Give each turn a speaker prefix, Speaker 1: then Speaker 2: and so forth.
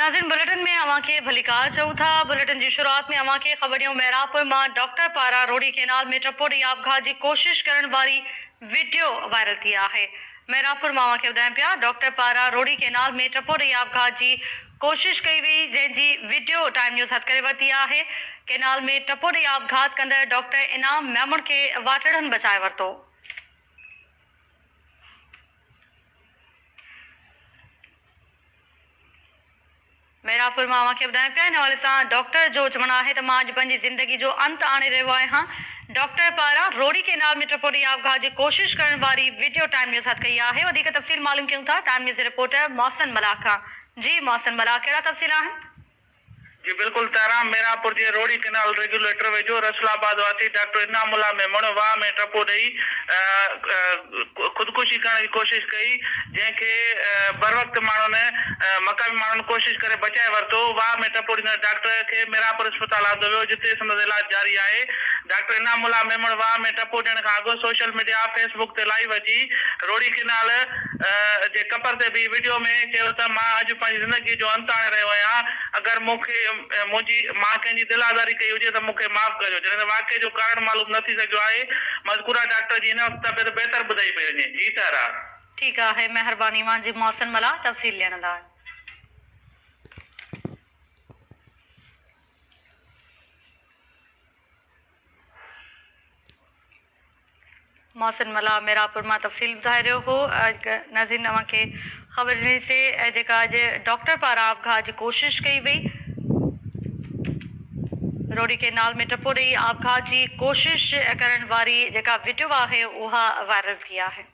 Speaker 1: नाज़रीन बुलेटिन में अवां खे भलीकार चऊं था। बुलेटिन की शुरुआत में अवां खे ख़बरियूं मेरापुर मां डॉक्टर पारा रोड़ी केनाल में टपोड़ी आपघात की कोशिश करण वारी वीडियो वायरल थी है। मेरापुर मां अवां खे ॿुधायूं पिया डॉक्टर पारा रोड़ी केनाल में टपोड़ी आपघात की कोशिश कई वई, जंहिंजी वीडियो टाइम न्यूज़ हथ करे वरिती है। केनाल में टपोड़ी आपघात कंदड़ डॉक्टर इनाम मेमुण के वाटड़नि बचाए वरितो। मेरापुर में अवां खे ॿुधायूं पिया इन हवाले सां डॉक्टर जो चवणु आहे त मां अॼु पंहिंजी ज़िंदगी जो अंत आणे रहियो आहियां। डॉक्टर पारा रोड़ी केनाल में टपोड़ी आपघात की कोशिश करण वारी वीडियो टाइम न्यूज़ हथ कई है। वधीक तफ़सील मालूम कयूं था टाइम न्यूज़ रिपोर्टर मोहसिन मलाक खां। जी मोहसिन मलाक, कहिड़ा तफ़सील आहिनि?
Speaker 2: जी बिल्कुल तारा मेरापुर जे रोड़ी केनाल रेगुलेटर वेझो रसलाबाद वासी डॉक्टर इनामुल्ला मेमुण वाह में टपो ॾेई खुदकुशी करण की कोशिश कई, जैसे बर वक्त माण्हू ने मकामी माण्हू कोशिश करे बचाए वरतो। वाह में टपो ॾींदड़ डॉक्टर के मेरापुर अस्पताल आंदो वियो, जिते संदसि इलाज जारी है। डॉक्टर इनामुल्ला मेमुण वाह में टपो ॾियण खां अॻु सोशल मीडिया फेसबुक ते लाइव अची रोड़ी केनाल जे कपर ते भी वीडियो में चयो त मां अॼु पंहिंजी ज़िंदगी जो अंत आणे रहियो आहियां। अगर मूंखे मुझी मां कंहिंजी दिलादारी कई हुजे त मूंखे माफ़ कजो। जॾहिं वाक़े जो कारण मालूम न थी सघियो आहे, मज़कूरा डॉक्टर जी हिन वक़्त तबियत बेहतर ॿुधाई पई वञे। जी तारा,
Speaker 1: ठीक है, मेहरबानी मां जी मोहसिन मला तफ़सील ॾियण लाइ। मोहसिन मला मेरापुर में तफ़सील ॿुधाए रहियो हो। नाज़रीन अवां खे ख़बर ॾिनी से जेका अॼु डॉक्टर पारां आपघात की कोशिश कई वई, रोड़ी केनाल में टपो ॾेई आपघात की कोशिश करण वारी जेका वीडियो है उहा वायरल थी है।